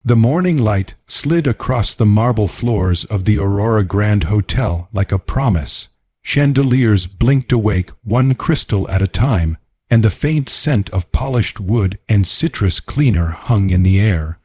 The morning light slid across the marble floors of the Aurora Grand Hotel like a promise. Chandeliers blinked awake one crystal at a time, and the faint scent of polished wood and citrus cleaner hung in the air.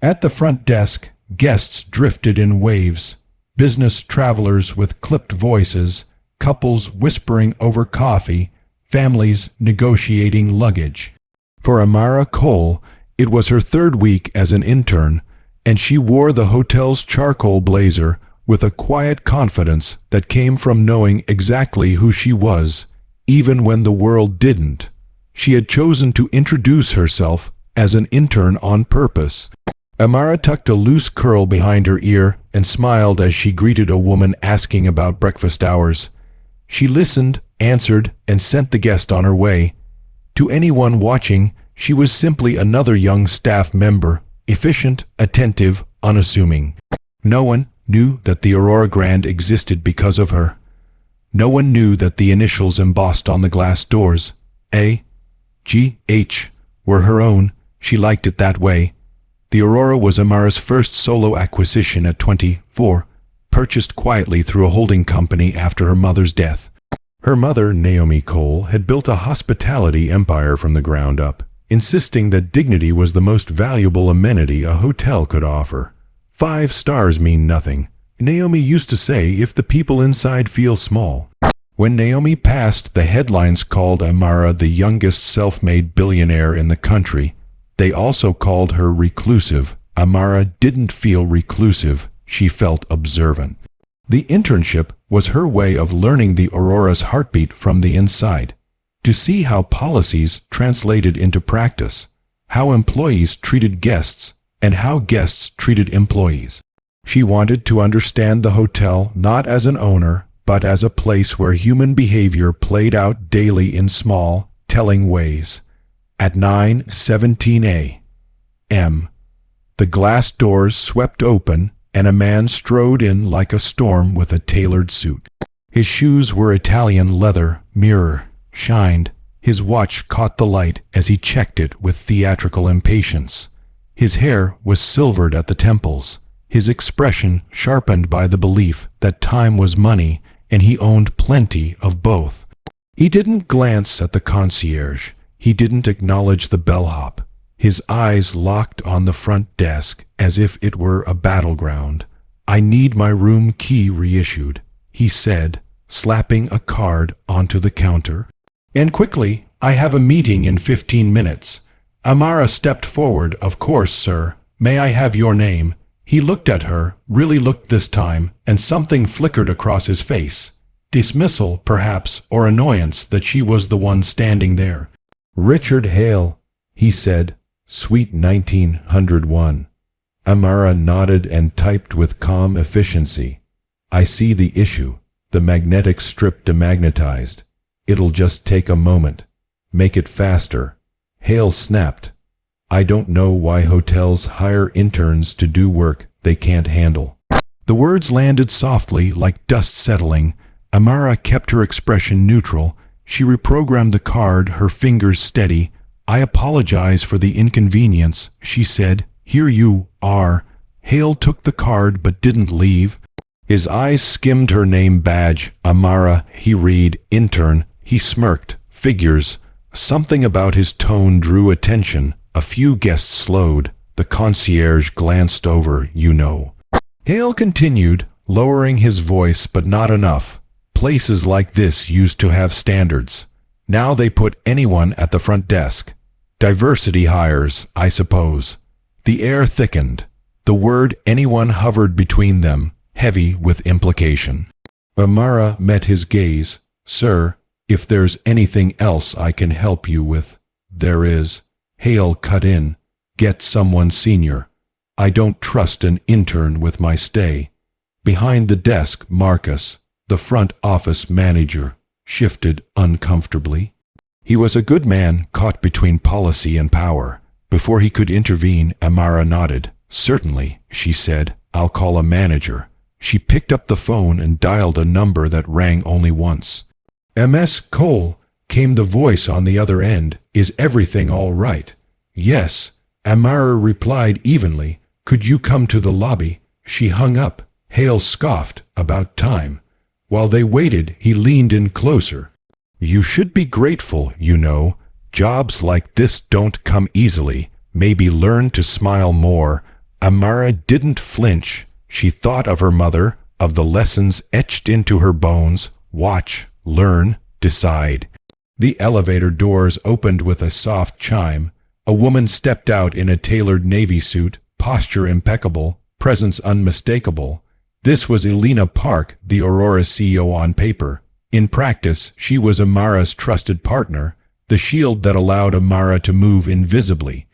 At the front desk, guests drifted in waves. Business travelers with clipped voices, couples whispering over coffee, families negotiating luggage. For Amara Cole, it was her third week as an intern, and she wore the hotel's charcoal blazer with a quiet confidence that came from knowing exactly who she was, even when the world didn't. She had chosen to introduce herself as an intern on purpose. Amara tucked a loose curl behind her ear and smiled as she greeted a woman asking about breakfast hours. She listened, answered, and sent the guest on her way. To anyone watching, she was simply another young staff member, efficient, attentive, unassuming. No one knew that the Aurora Grand existed because of her. No one knew that the initials embossed on the glass doors, A.G.H., were her own. She liked it that way. The Aurora was Amara's first solo acquisition at 24, purchased quietly through a holding company after her mother's death. Her mother, Naomi Cole, had built a hospitality empire from the ground up, insisting that dignity was the most valuable amenity a hotel could offer. 5 stars mean nothing, Naomi used to say, if the people inside feel small. When Naomi passed, the headlines called Amara the youngest self-made billionaire in the country. They also called her reclusive. Amara didn't feel reclusive, she felt observant. The internship was her way of learning the Aurora's heartbeat from the inside, to see how policies translated into practice, how employees treated guests, and how guests treated employees. She wanted to understand the hotel not as an owner, but as a place where human behavior played out daily in small, telling ways. At 9:17 a.m., the glass doors swept open, and a man strode in like a storm with a tailored suit. His shoes were Italian leather, mirror shined. His watch caught the light as he checked it with theatrical impatience. His hair was silvered at the temples, his expression sharpened by the belief that time was money and he owned plenty of both. He didn't glance at the concierge. He didn't acknowledge the bellhop. His eyes locked on the front desk as if it were a battleground. "I need my room key reissued," he said, slapping a card onto the counter. "And quickly, I have a meeting in 15 minutes. Amara stepped forward. "Of course, sir. May I have your name?" He looked at her, really looked this time, and something flickered across his face. Dismissal, perhaps, or annoyance that she was the one standing there. "Richard Hale," he said, "Suite 1901. Amara nodded and typed with calm efficiency. "I see the issue. The magnetic strip demagnetized. It'll just take a moment. Make it faster." Hale snapped. "I don't know why hotels hire interns to do work they can't handle." The words landed softly like dust settling. Amara kept her expression neutral. She reprogrammed the card, her fingers steady. "I apologize for the inconvenience," she said. "Here you are." Hale took the card but didn't leave. His eyes skimmed her name badge. "Amara," he read. "Intern." He smirked. "Figures." Something about his tone drew attention. A few guests slowed. The concierge glanced over. "You know." Hale continued, lowering his voice, but not enough. "Places like this used to have standards. Now they put anyone at the front desk. Diversity hires, I suppose." The air thickened. The word anyone hovered between them, heavy with implication. Amara met his gaze. "Sir, if there's anything else I can help you with." "There is." Hale cut in. "Get someone senior. I don't trust an intern with my stay." Behind the desk, Marcus, the front office manager, shifted uncomfortably. He was a good man caught between policy and power. Before he could intervene, Amara nodded. "Certainly," she said. "I'll call a manager." She picked up the phone and dialed a number that rang only once. "Ms. Cole," came the voice on the other end. "Is everything all right?" "Yes," Amara replied evenly. Could you come to the lobby? She hung up. Hale scoffed. About time. While they waited, he leaned in closer. You should be grateful, you know. Jobs like this don't come easily. Maybe learn to smile more. Amara didn't flinch. She thought of her mother, of the lessons etched into her bones. Watch, learn, decide. The elevator doors opened with a soft chime. A woman stepped out in a tailored navy suit, posture impeccable, presence unmistakable. This was Elena Park, the Aurora CEO on paper. In practice, she was Amara's trusted partner, the shield that allowed Amara to move invisibly.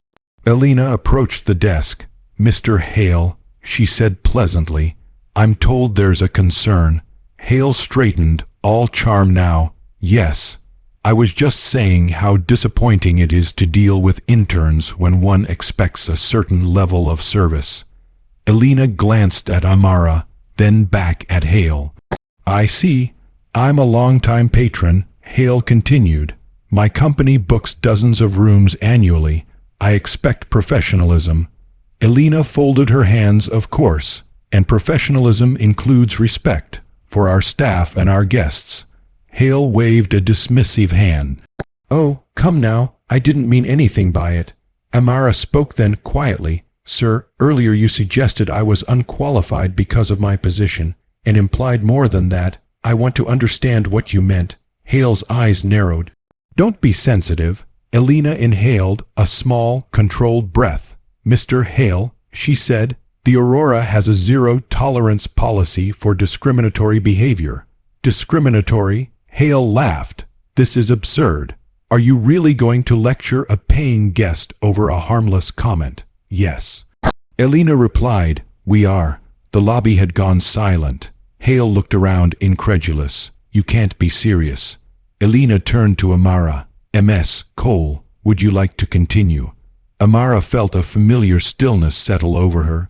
Elena approached the desk. Mr. Hale, she said pleasantly, I'm told there's a concern. Hale straightened, all charm now. Yes. I was just saying how disappointing it is to deal with interns when one expects a certain level of service. Elena glanced at Amara, then back at Hale. I see. I'm a longtime patron, Hale continued. My company books dozens of rooms annually. I expect professionalism. Elena folded her hands, of course, and professionalism includes respect for our staff and our guests. Hale waved a dismissive hand. Oh, come now, I didn't mean anything by it. Amara spoke then quietly. Sir, earlier you suggested I was unqualified because of my position, and implied more than that. I want to understand what you meant. Hale's eyes narrowed. Don't be sensitive. Elena inhaled a small, controlled breath. Mr. Hale, she said, the Aurora has a zero-tolerance policy for discriminatory behavior. Discriminatory? Hale laughed. This is absurd. Are you really going to lecture a paying guest over a harmless comment? Yes. Elena replied, We are. The lobby had gone silent. Hale looked around, incredulous. You can't be serious. Elena turned to Amara. Ms. Cole, would you like to continue? Amara felt a familiar stillness settle over her.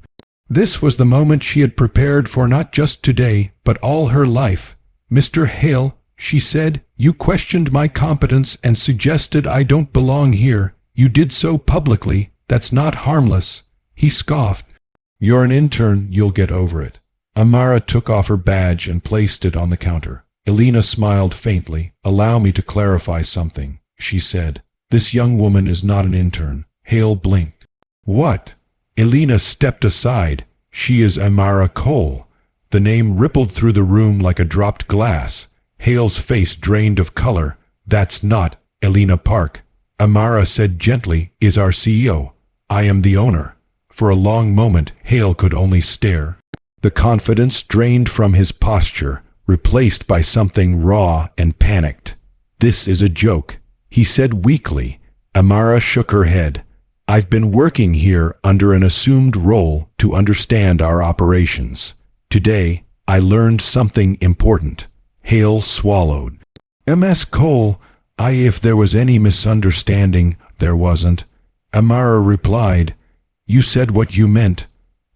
This was the moment she had prepared for, not just today, but all her life. Mr. Hale, she said, you questioned my competence and suggested I don't belong here. You did so publicly. That's not harmless. He scoffed. You're an intern, you'll get over it. Amara took off her badge and placed it on the counter. Elena smiled faintly. Allow me to clarify something, she said. This young woman is not an intern. Hale blinked. What? Elena stepped aside. She is Amara Cole. The name rippled through the room like a dropped glass. Hale's face drained of color. That's not Elena Park. Amara said gently, is our CEO. I am the owner. For a long moment, Hale could only stare. The confidence drained from his posture, replaced by something raw and panicked. This is a joke, he said weakly. Amara shook her head. I've been working here under an assumed role to understand our operations. Today, I learned something important. Hale swallowed. Ms. Cole, if there was any misunderstanding, there wasn't. Amara replied, You said what you meant.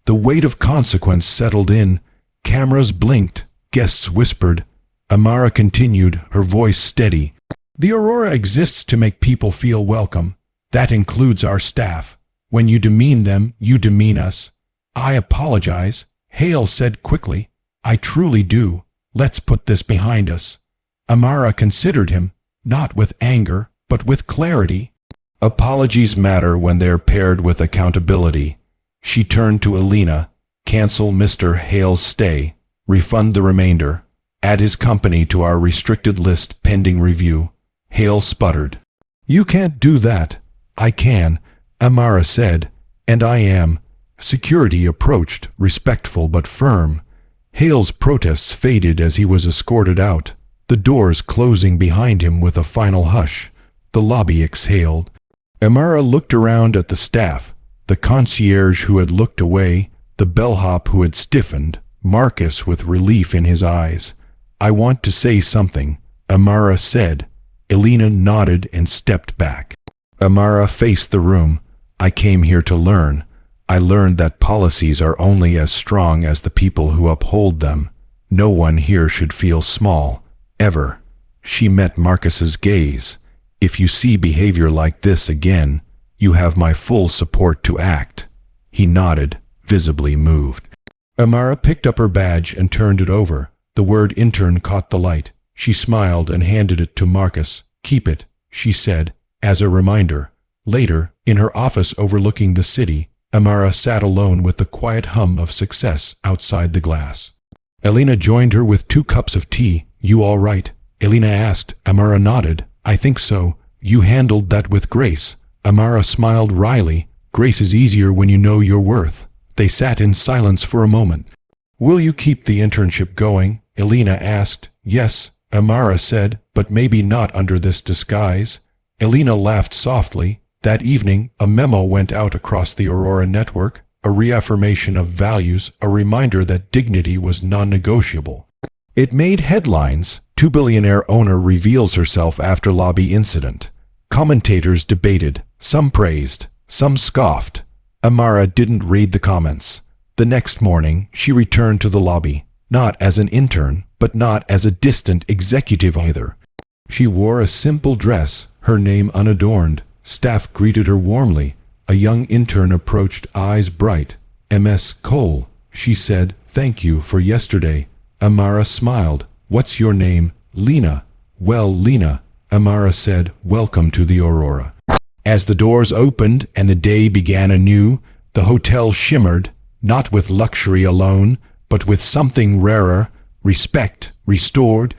The weight of consequence settled in. Cameras blinked. Guests whispered. Amara continued, her voice steady. The Aurora exists to make people feel welcome. That includes our staff. When you demean them, you demean us. I apologize, Hale said quickly. I truly do. Let's put this behind us. Amara considered him, not with anger, but with clarity. Apologies matter when they're paired with accountability. She turned to Elena. Cancel Mr. Hale's stay. Refund the remainder. Add his company to our restricted list pending review. Hale sputtered. You can't do that. I can, Amara said, and I am. Security approached, respectful but firm. Hale's protests faded as he was escorted out, the doors closing behind him with a final hush. The lobby exhaled. Amara looked around at the staff, the concierge who had looked away, the bellhop who had stiffened, Marcus with relief in his eyes. I want to say something, Amara said. Elena nodded and stepped back. Amara faced the room. I came here to learn. I learned that policies are only as strong as the people who uphold them. No one here should feel small, ever. She met Marcus's gaze. If you see behavior like this again, you have my full support to act. He nodded. visibly moved. Amara picked up her badge and turned it over. The word intern caught the light. She smiled and handed it to Marcus. "Keep it," she said, as a reminder. Later, in her office overlooking the city, Amara sat alone with the quiet hum of success outside the glass. Elena joined her with 2 cups of tea. "You all right?" Elena asked. Amara nodded. "I think so. You handled that with grace." Amara smiled wryly. "Grace is easier when you know your worth." They sat in silence for a moment. "Will you keep the internship going?" Elena asked. "Yes," Amara said, "but maybe not under this disguise." Elena laughed softly. That evening, a memo went out across the Aurora network, a reaffirmation of values, a reminder that dignity was non-negotiable. It made headlines. Billionaire owner reveals herself after lobby incident. Commentators debated. Some praised, some scoffed. Amara didn't read the comments. The next morning, she returned to the lobby, not as an intern, but not as a distant executive either. She wore a simple dress, her name unadorned. Staff greeted her warmly. A young intern approached, eyes bright. "Ms. Cole," she said, "thank you for yesterday." Amara smiled. "What's your name?" "Lena." "Well, Lena," Amara said, "welcome to the Aurora." As the doors opened and the day began anew, the hotel shimmered, not with luxury alone, but with something rarer, respect restored,